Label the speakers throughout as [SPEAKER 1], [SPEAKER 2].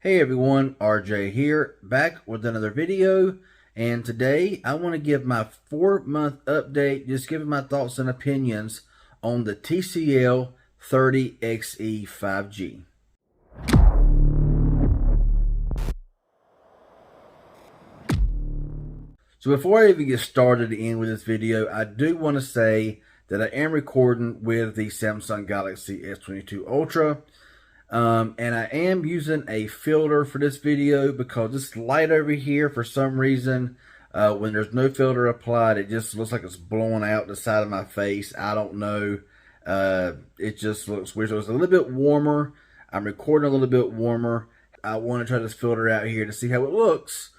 [SPEAKER 1] Hey everyone, RJ here, back with another video, and today I want to give my 4-month update, just giving my thoughts and opinions on the TCL 30XE 5G. So before I even get started in with this video, I do want to say that I am recording with the Samsung Galaxy S22 Ultra. And I am using a filter for this video because this light over here, for some reason, when there's no filter applied, it just looks like it's blowing out the side of my face. I don't know. It just looks weird. So it's a little bit warmer. I'm recording a little bit warmer. I want to try this filter out here to see how it looks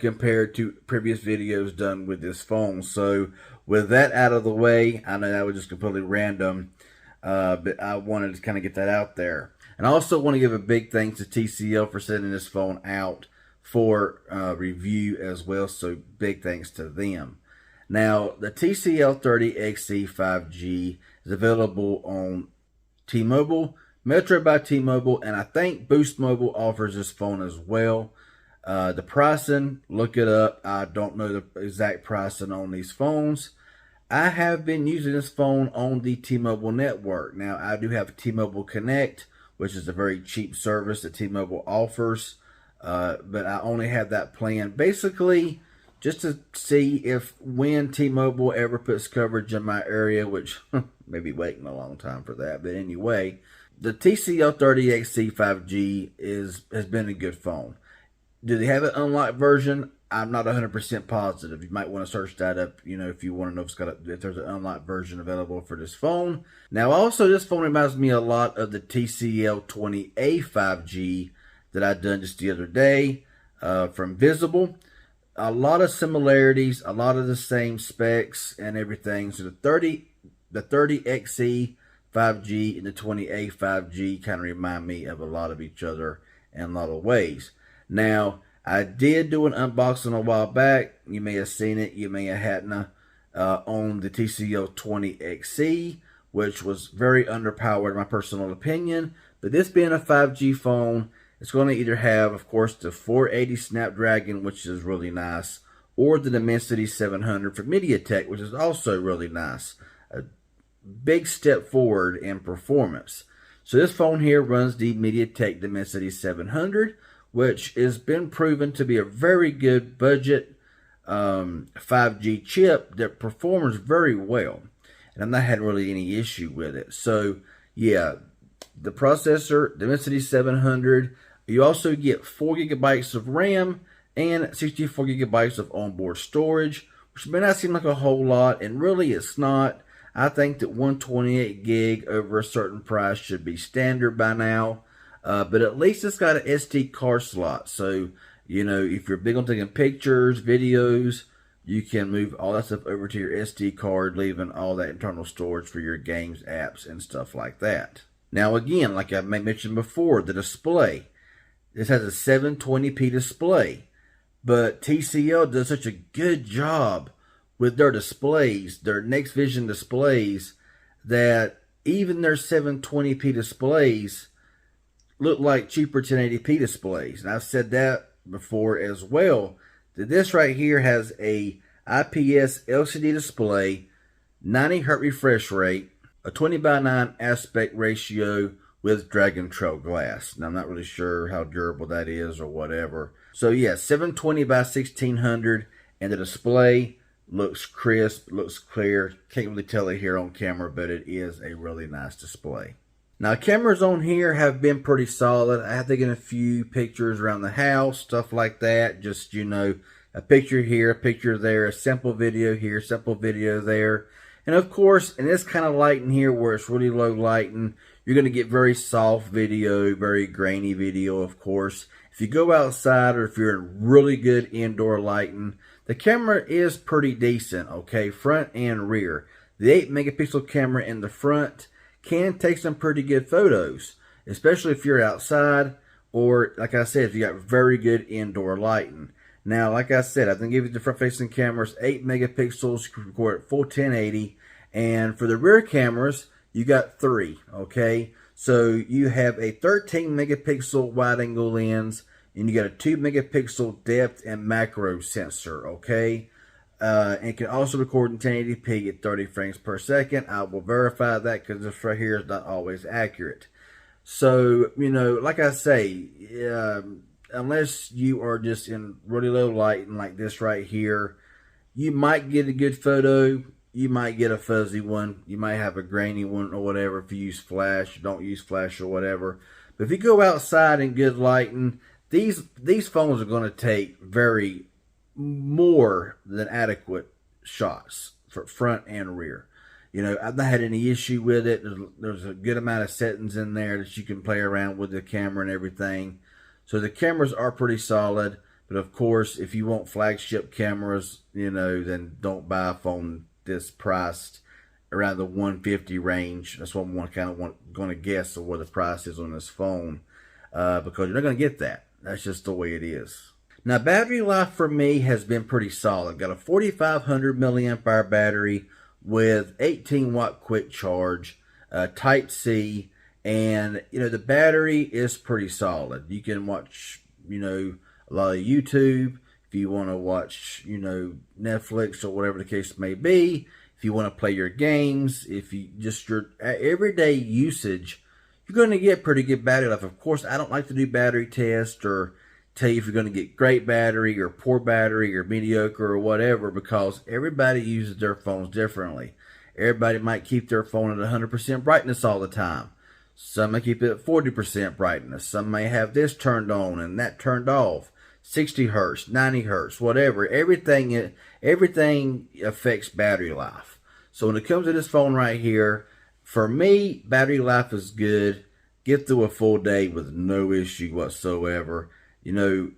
[SPEAKER 1] compared to previous videos done with this phone. So with that out of the way, I know that was just completely random, but I wanted to kind of get that out there. And I also want to give a big thanks to TCL for sending this phone out for review as well. So big thanks to them. Now, the TCL 30XE 5G is available on T-Mobile, Metro by T-Mobile, and I think Boost Mobile offers this phone as well. The pricing, look it up. I don't know the exact pricing on these phones. I have been using this phone on the T-Mobile network. Now, I do have T-Mobile Connect, which is a very cheap service that T-Mobile offers. But I only have that plan basically just to see if when T-Mobile ever puts coverage in my area, which may be waiting a long time for that. But anyway, the TCL 30XE 5G has been a good phone. Do they have an unlocked version? I'm not 100% positive. You might want to search that up, if you want to know if there's an unlocked version available for this phone. Now, also, this phone reminds me a lot of the TCL 20A 5G that I done just the other day from Visible. A lot of similarities, a lot of the same specs and everything. So the 30XE 5G and the 20A 5G kind of remind me of a lot of each other in a lot of ways. Now, I did do an unboxing a while back. You may have seen it, you may have hadn't, on the TCL 20XE, which was very underpowered in my personal opinion. But this being a 5G phone, it's going to either have, of course, the 480 Snapdragon, which is really nice, or the Dimensity 700 from MediaTek, which is also really nice. A big step forward in performance. So this phone here runs the MediaTek Dimensity 700, which has been proven to be a very good budget 5G chip that performs very well. And I'm not had really any issue with it. So, yeah, the processor, Dimensity 700, you also get 4 gigabytes of RAM and 64 gigabytes of onboard storage, which may not seem like a whole lot, and really it's not. I think that 128 gig over a certain price should be standard by now. But at least it's got an SD card slot. So, if you're big on taking pictures, videos, you can move all that stuff over to your SD card, leaving all that internal storage for your games, apps, and stuff like that. Now, again, like I mentioned before, the display. This has a 720p display. But TCL does such a good job with their displays, their Next Vision displays, that even their 720p displays look like cheaper 1080p displays. And I've said that before as well. That this right here has a IPS LCD display, 90 Hz refresh rate, a 20:9 aspect ratio with Dragon Trail glass. Now I'm not really sure how durable that is or whatever. So yeah, 720 by 1600, and the display looks crisp, looks clear. Can't really tell it here on camera, but it is a really nice display. Now, cameras on here have been pretty solid. I have taken a few pictures around the house, stuff like that. Just, a picture here, a picture there, a simple video here, simple video there. And of course, in this kind of lighting here where it's really low lighting, you're going to get very soft video, very grainy video, of course. If you go outside or if you're in really good indoor lighting, the camera is pretty decent, okay, front and rear. The 8 megapixel camera in the front can take some pretty good photos, especially if you're outside or, like I said, if you got very good indoor lighting. Now, like I said, I think give you the front-facing cameras 8 megapixels, you can record at full 1080, and for the rear cameras, you got 3, okay? So you have a 13 megapixel wide angle lens, and you got a 2 megapixel depth and macro sensor, okay? And can also record in 1080p at 30 frames per second. I will verify that because this right here is not always accurate. So, like I say, unless you are just in really low light and like this right here, you might get a good photo. You might get a fuzzy one. You might have a grainy one or whatever if you use flash, don't use flash or whatever. But if you go outside in good lighting, these phones are going to take very more than adequate shots for front and rear. I've not had any issue with it. There's a good amount of settings in there that you can play around with the camera and everything. So the cameras are pretty solid. But of course, if you want flagship cameras, then don't buy a phone this priced around the 150 range. That's what I'm going to guess of what the price is on this phone, because you're not going to get that. That's just the way it is. Now, battery life for me has been pretty solid. Got a 4,500 milliamp hour battery with 18 watt quick charge, Type C, and the battery is pretty solid. You can watch a lot of YouTube. If you want to watch, Netflix or whatever the case may be, if you want to play your games, if you just your everyday usage, you're going to get pretty good battery life. Of course, I don't like to do battery tests or tell you if you're going to get great battery or poor battery or mediocre or whatever, because everybody uses their phones differently. Everybody might keep their phone at 100% brightness all the time. Some may keep it at 40% brightness. Some may have this turned on and that turned off. 60 hertz, 90 hertz, whatever. Everything affects battery life. So when it comes to this phone right here, for me, battery life is good. Get through a full day with no issue whatsoever. Going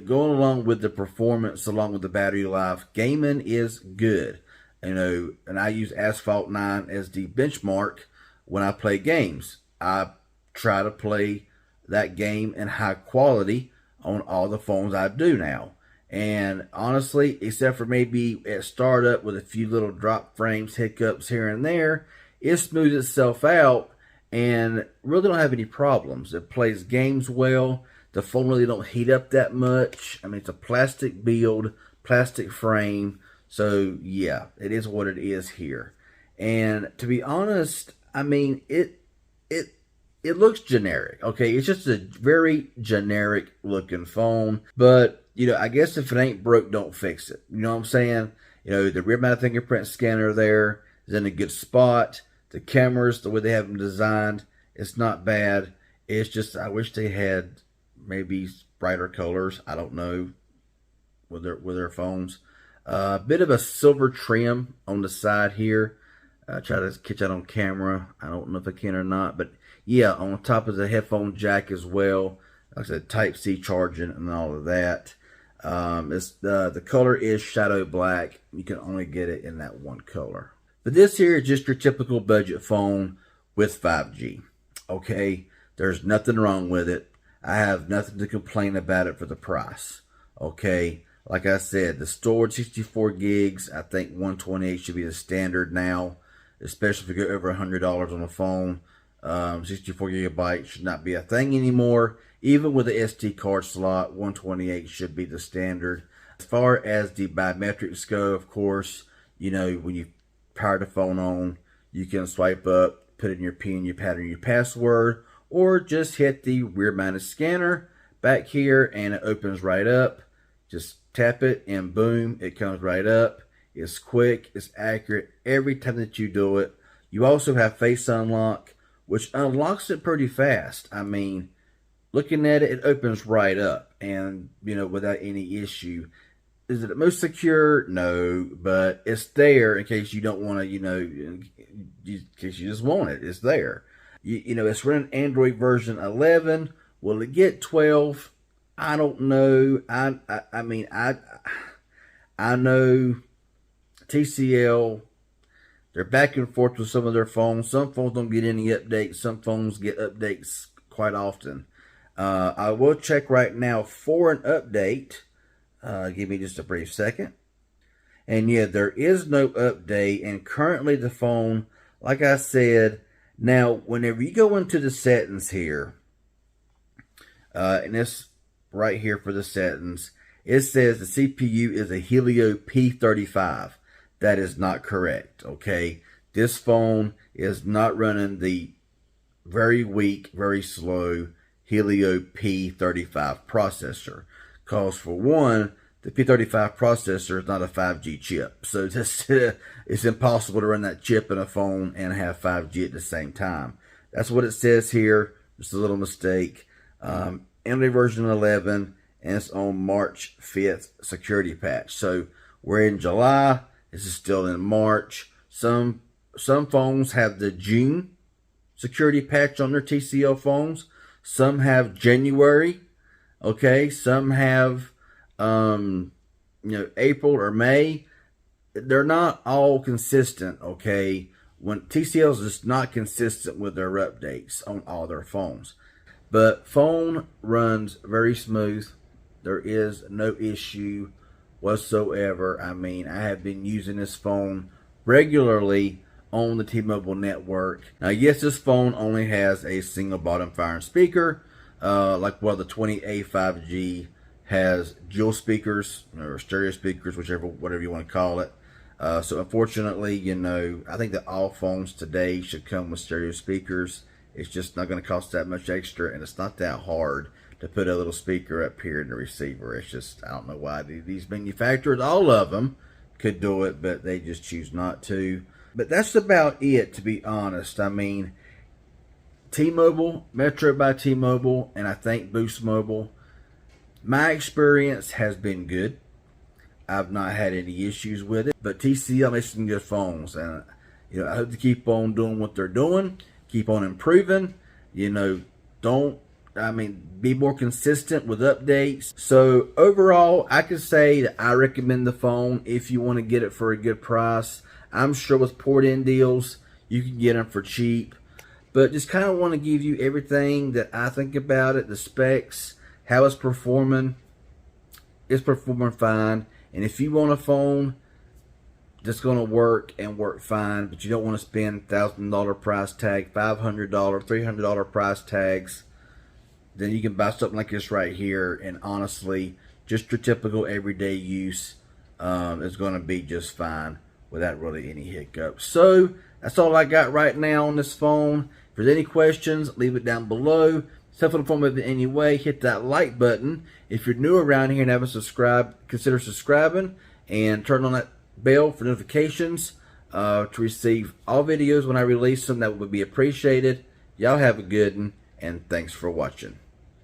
[SPEAKER 1] along with the performance, along with the battery life, gaming is good. And I use Asphalt 9 as the benchmark when I play games. I try to play that game in high quality on all the phones I do now. And honestly, except for maybe at startup with a few little drop frames, hiccups here and there, it smooths itself out and really don't have any problems. It plays games well. The phone really don't heat up that much. I mean, it's a plastic build, plastic frame. So yeah, it is what it is here. And to be honest, I mean, it looks generic, okay? It's just a very generic looking phone. But, I guess if it ain't broke, don't fix it. You know what I'm saying? The rear mounted fingerprint scanner there is in a good spot. The cameras, the way they have them designed, it's not bad. It's just, I wish they had maybe brighter colors. I don't know, with their phones. A bit of a silver trim on the side here. Try to catch that on camera. I don't know if I can or not, but yeah, on top of the headphone jack as well. Like I said, Type C charging and all of that. The color is shadow black. You can only get it in that one color. But this here is just your typical budget phone with 5G. Okay, there's nothing wrong with it. I have nothing to complain about it for the price. Okay, like I said, the storage 64 gigs. I think 128 should be the standard now, especially if you go over $100 on a phone. 64 gigabytes should not be a thing anymore. Even with the SD card slot, 128 should be the standard. As far as the biometrics go, of course, when you power the phone on, you can swipe up, put in your PIN, your pattern, your password, or just hit the rear mounted scanner back here and it opens right up. Just tap it and boom, it comes right up. It's quick, it's accurate every time that you do it. You also have face unlock, which unlocks it pretty fast. I mean, looking at it, it opens right up and, without any issue. Is it the most secure? No, but it's there in case you don't want to, in case you just want it. It's there. It's running Android version 11. Will it get 12? I don't know. I mean, I know TCL, they're back and forth with some of their phones. Some phones don't get any updates. Some phones get updates quite often. I will check right now for an update. Give me just a brief second. And yeah, there is no update. And currently the phone, like I said, Now, whenever you go into the settings here, and this right here for the settings, it says the CPU is a Helio P35. That is not correct, okay? This phone is not running the very weak, very slow Helio P35 processor. Because for one, the P35 processor is not a 5G chip. So it's impossible to run that chip in a phone and have 5G at the same time. That's what it says here. Just a little mistake. Android version 11, and it's on March 5th security patch. So we're in July. This is still in March. Some phones have the June security patch on their TCL phones. Some have January. Okay, some have April or May. They're not all consistent. Okay, when TCL is just not consistent with their updates on all their phones. But phone runs very smooth. There is no issue whatsoever. I mean, I have been using this phone regularly on the T-Mobile network. Now, yes, this phone only has a single bottom firing speaker. The 20A 5G has dual speakers or stereo speakers, whatever you want to call it. So unfortunately, I think that all phones today should come with stereo speakers. It's just not going to cost that much extra, and it's not that hard to put a little speaker up here in the receiver. It's just, I don't know why these manufacturers, all of them, could do it, but they just choose not to. But that's about it, to be honest. I mean, T-Mobile, Metro by T-Mobile, and I think Boost Mobile, my experience has been good. I've not had any issues with it, but TCL makes some good phones, and I hope to keep on doing what they're doing, keep on improving. Be more consistent with updates. So overall, I can say that I recommend the phone if you want to get it for a good price. I'm sure with port-in deals, you can get them for cheap. But just kind of want to give you everything that I think about it, the specs, how it's performing. It's performing fine. And if you want a phone that's going to work and work fine, but you don't want to spend $1,000 price tag, $500, $300 price tags, then you can buy something like this right here. And honestly, just your typical everyday use is going to be just fine without really any hiccups. So that's all I got right now on this phone. If there's any questions, leave it down below. Self-informative in any way, hit that like button. If you're new around here and haven't subscribed, consider subscribing and turn on that bell for notifications to receive all videos when I release them. That would be appreciated. Y'all have a good one, and thanks for watching.